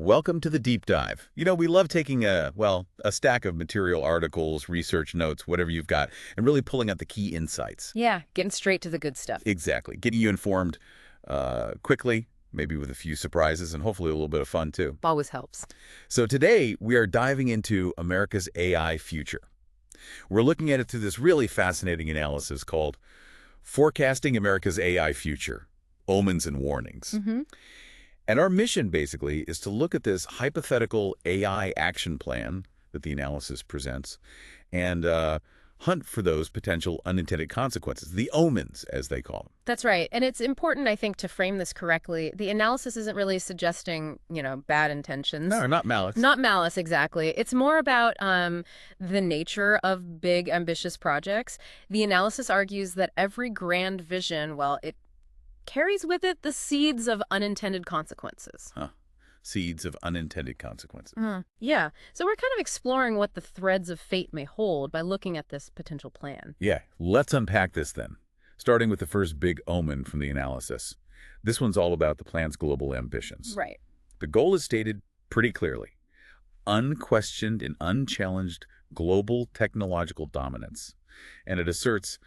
Welcome to the deep dive. We love taking a stack of material, articles, research notes, whatever you've got, and really pulling out the key insights. Yeah, getting straight to the good stuff. Exactly. Getting you informed quickly, maybe with a few surprises, and hopefully a little bit of fun, too. Always helps. So today, we are diving into America's AI future. We're looking at it through this really fascinating analysis called Forecasting America's AI Future, Omens and Warnings. And our mission, basically, is to look at this hypothetical AI action plan that the analysis presents and hunt for those potential unintended consequences, the omens, as they call them. That's right. And it's important, I think, to frame this correctly. The analysis isn't really suggesting, bad intentions. No, not malice. Not malice, exactly. It's more about the nature of big, ambitious projects. The analysis argues that every grand vision, it carries with it the seeds of unintended consequences. Seeds of unintended consequences. Yeah. So we're kind of exploring what the threads of fate may hold by looking at this potential plan. Yeah, let's unpack this then, starting with the first big omen from the analysis. This one's all about the plan's global ambitions. Right. The goal is stated pretty clearly: unquestioned and unchallenged global technological dominance. And it asserts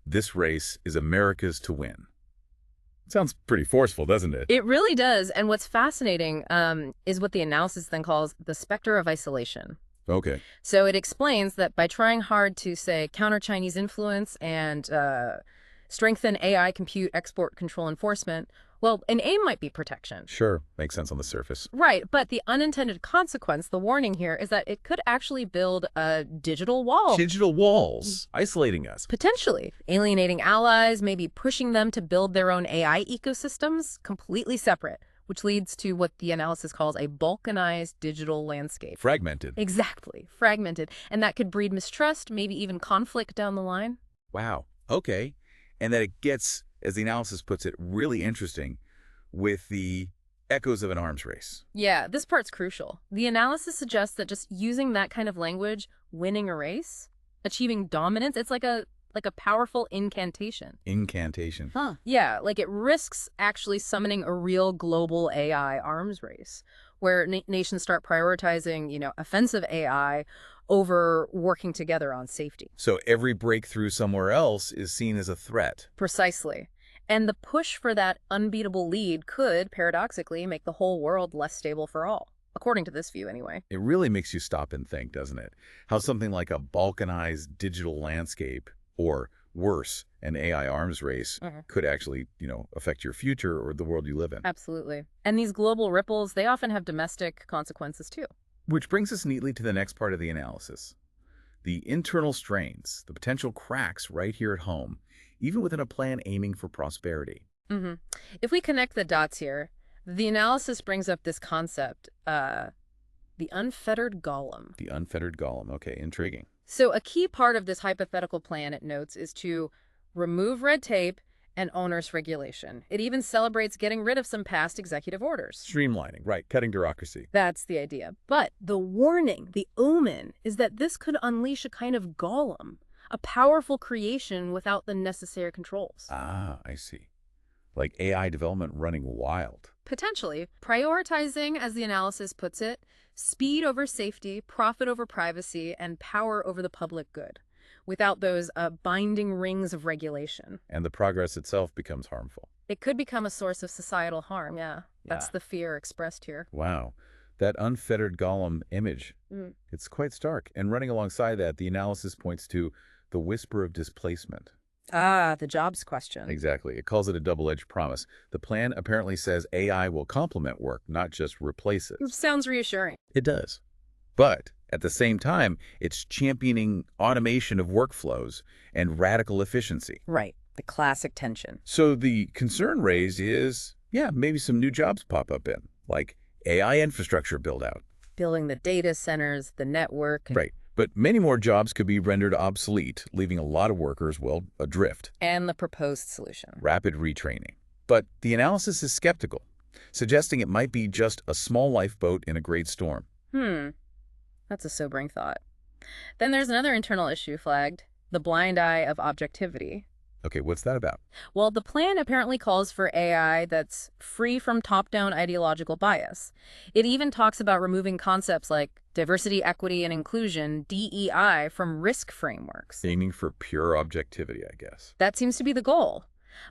this race is America's to win. Sounds pretty forceful, doesn't it? It really does. And what's fascinating is what the analysis then calls the Specter of Isolation. Okay. So it explains that by trying hard to, say, counter Chinese influence and strengthen AI compute export control enforcement, an aim might be protection. Sure. Makes sense on the surface. Right. But the unintended consequence, the warning here, is that it could actually build a digital wall. Digital walls, isolating us. Potentially. Alienating allies, maybe pushing them to build their own AI ecosystems, completely separate, which leads to what the analysis calls a balkanized digital landscape. Fragmented. Exactly. Fragmented. And that could breed mistrust, maybe even conflict down the line. Wow. Okay. And that it gets, as the analysis puts it, really interesting with the echoes of an arms race. Yeah, this part's crucial. The analysis suggests that just using that kind of language, winning a race, achieving dominance, it's like a powerful incantation. Incantation. Yeah, it risks actually summoning a real global AI arms race where nations start prioritizing, offensive AI over working together on safety. So every breakthrough somewhere else is seen as a threat. Precisely. And the push for that unbeatable lead could, paradoxically, make the whole world less stable for all, according to this view anyway. It really makes you stop and think, doesn't it? How something like a balkanized digital landscape, or worse, an AI arms race, could actually, affect your future or the world you live in. Absolutely. And these global ripples, they often have domestic consequences too. Which brings us neatly to the next part of the analysis. The internal strains, the potential cracks right here at home, even within a plan aiming for prosperity. If we connect the dots here, the analysis brings up this concept, the unfettered golem. The unfettered golem. Okay, intriguing. So a key part of this hypothetical plan, it notes, is to remove red tape and onerous regulation. It even celebrates getting rid of some past executive orders. Streamlining, right, cutting bureaucracy. That's the idea. But the warning, the omen, is that this could unleash a kind of golem, a powerful creation without the necessary controls. Ah, I see. Like AI development running wild. Potentially. Prioritizing, as the analysis puts it, speed over safety, profit over privacy, and power over the public good, without those binding rings of regulation. And the progress itself becomes harmful. It could become a source of societal harm, yeah. That's the fear expressed here. Wow. That unfettered golem image, it's quite stark. And running alongside that, the analysis points to the whisper of displacement. The jobs question. Exactly. It calls it a double-edged promise. The plan apparently says AI will complement work, not just replace it. Sounds reassuring. It does. But at the same time, it's championing automation of workflows and radical efficiency. Right. The classic tension. So the concern raised is, maybe some new jobs pop up in, like AI infrastructure build-out. Building the data centers, the network. Right. But many more jobs could be rendered obsolete, leaving a lot of workers, adrift. And the proposed solution. Rapid retraining. But the analysis is skeptical, suggesting it might be just a small lifeboat in a great storm. That's a sobering thought. Then there's another internal issue flagged, the blind eye of objectivity. Okay, what's that about? Well, the plan apparently calls for AI that's free from top-down ideological bias. It even talks about removing concepts like diversity, equity, and inclusion, DEI, from risk frameworks. Aiming for pure objectivity, I guess. That seems to be the goal.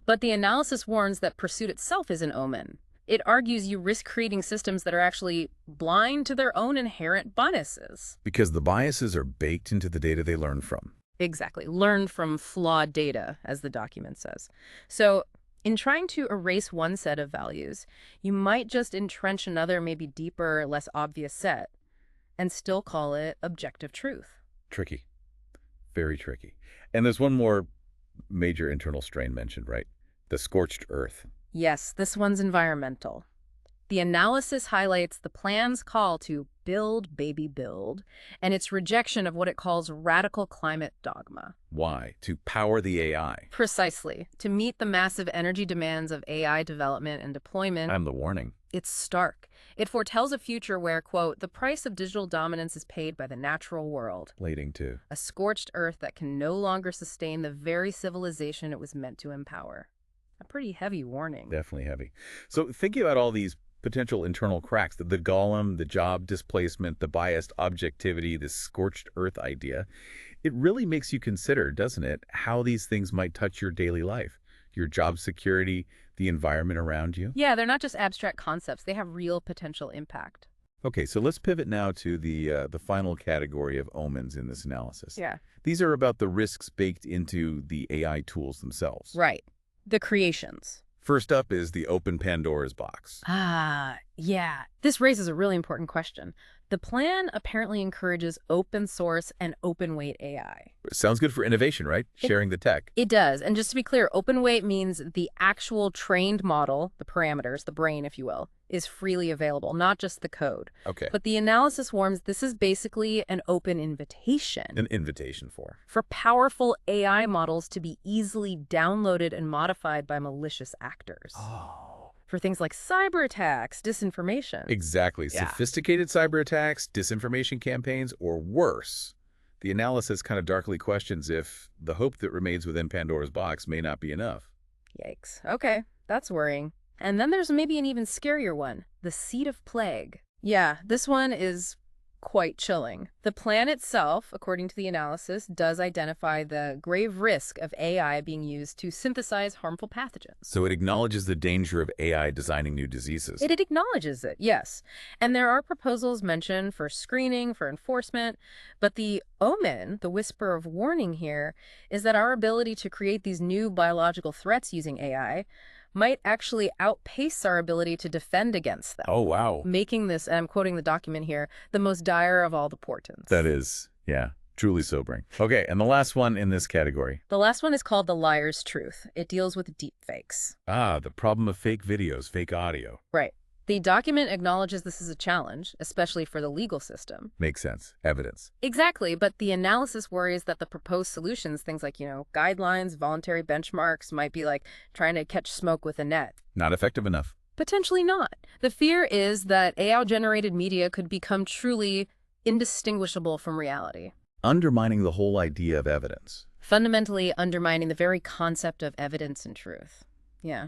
But the analysis warns that pursuit itself is an omen. It argues you risk creating systems that are actually blind to their own inherent biases. Because the biases are baked into the data they learn from. Exactly. Learn from flawed data, as the document says. So, in trying to erase one set of values, you might just entrench another, maybe deeper, less obvious set, and still call it objective truth. Tricky. Very tricky. And there's one more major internal strain mentioned, right? The scorched earth. Yes, this one's environmental. The analysis highlights the plan's call to build, baby, build, and its rejection of what it calls radical climate dogma. Why? To power the AI. Precisely. To meet the massive energy demands of AI development and deployment, I'm the warning. it's stark. It foretells a future where, quote, the price of digital dominance is paid by the natural world. Leading to. A scorched earth that can no longer sustain the very civilization it was meant to empower. A pretty heavy warning. Definitely heavy. So thinking about all these potential internal cracks, the golem, the job displacement, the biased objectivity, this scorched earth idea, it really makes you consider, doesn't it, how these things might touch your daily life, your job security, the environment around you? Yeah, they're not just abstract concepts. They have real potential impact. Okay, so let's pivot now to the final category of omens in this analysis. Yeah. These are about the risks baked into the AI tools themselves. Right. The creations. First up is the open Pandora's box. Yeah. This raises a really important question. The plan apparently encourages open source and open weight AI. Sounds good for innovation, right? Sharing the tech. It does. And just to be clear, open weight means the actual trained model, the parameters, the brain, if you will, is freely available, not just the code. Okay. But the analysis warns this is basically an open invitation. An invitation for powerful AI models to be easily downloaded and modified by malicious actors. Oh. For things like cyber attacks, disinformation. Exactly. Yeah. Sophisticated cyber attacks, disinformation campaigns, or worse. The analysis kind of darkly questions if the hope that remains within Pandora's box may not be enough. Yikes. Okay, that's worrying. And then there's maybe an even scarier one, the seed of plague. Yeah, this one is quite chilling. The plan itself, according to the analysis, does identify the grave risk of AI being used to synthesize harmful pathogens. So it acknowledges the danger of AI designing new diseases. It acknowledges it, yes. And there are proposals mentioned for screening, for enforcement, but the omen, the whisper of warning here, is that our ability to create these new biological threats using AI might actually outpace our ability to defend against them. Oh, wow. Making this, and I'm quoting the document here, the most dire of all the portents. That is, yeah, truly sobering. Okay, and the last one in this category. The last one is called The Liar's Truth. It deals with deepfakes. The problem of fake videos, fake audio. Right. The document acknowledges this is a challenge, especially for the legal system. Makes sense. Evidence. Exactly, but the analysis worries that the proposed solutions, things like, guidelines, voluntary benchmarks, might be like trying to catch smoke with a net. Not effective enough. Potentially not. The fear is that AI-generated media could become truly indistinguishable from reality. Undermining the whole idea of evidence. Fundamentally undermining the very concept of evidence and truth. Yeah.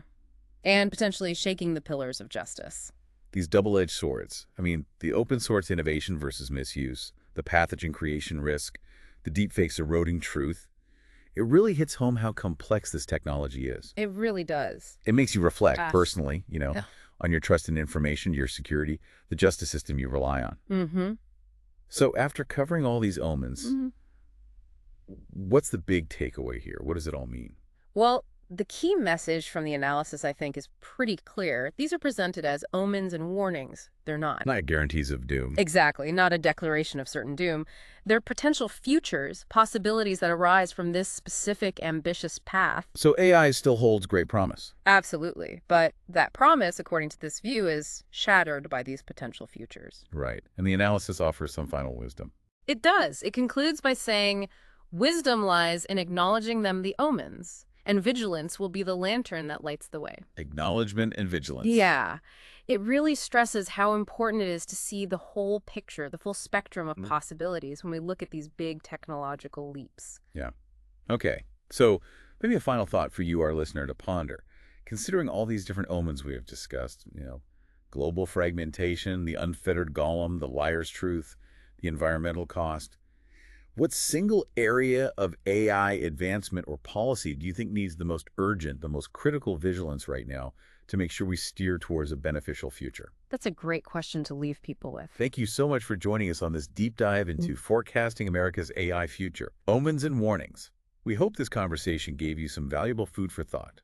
And potentially shaking the pillars of justice. These double-edged swords. I mean, the open source innovation versus misuse, the pathogen creation risk, the deepfakes eroding truth. It really hits home how complex this technology is. It really does. It makes you reflect personally, on your trust in information, your security, the justice system you rely on. Mm-hmm. So after covering all these omens, what's the big takeaway here? What does it all mean? Well, the key message from the analysis, I think, is pretty clear. These are presented as omens and warnings. They're not. Not guarantees of doom. Exactly. Not a declaration of certain doom. They're potential futures, possibilities that arise from this specific ambitious path. So AI still holds great promise. Absolutely. But that promise, according to this view, is shattered by these potential futures. Right. And the analysis offers some final wisdom. It does. It concludes by saying, wisdom lies in acknowledging them the omens, and vigilance will be the lantern that lights the way. Acknowledgement and vigilance. Yeah. It really stresses how important it is to see the whole picture, the full spectrum of possibilities when we look at these big technological leaps. Yeah. Okay. So Maybe a final thought for you, our listener, to ponder. Considering all these different omens we have discussed, global fragmentation, the unfettered golem, the liar's truth, the environmental cost, what single area of AI advancement or policy do you think needs the most urgent, the most critical vigilance right now to make sure we steer towards a beneficial future? That's a great question to leave people with. Thank you so much for joining us on this deep dive into forecasting America's AI future, Omens and Warnings. We hope this conversation gave you some valuable food for thought.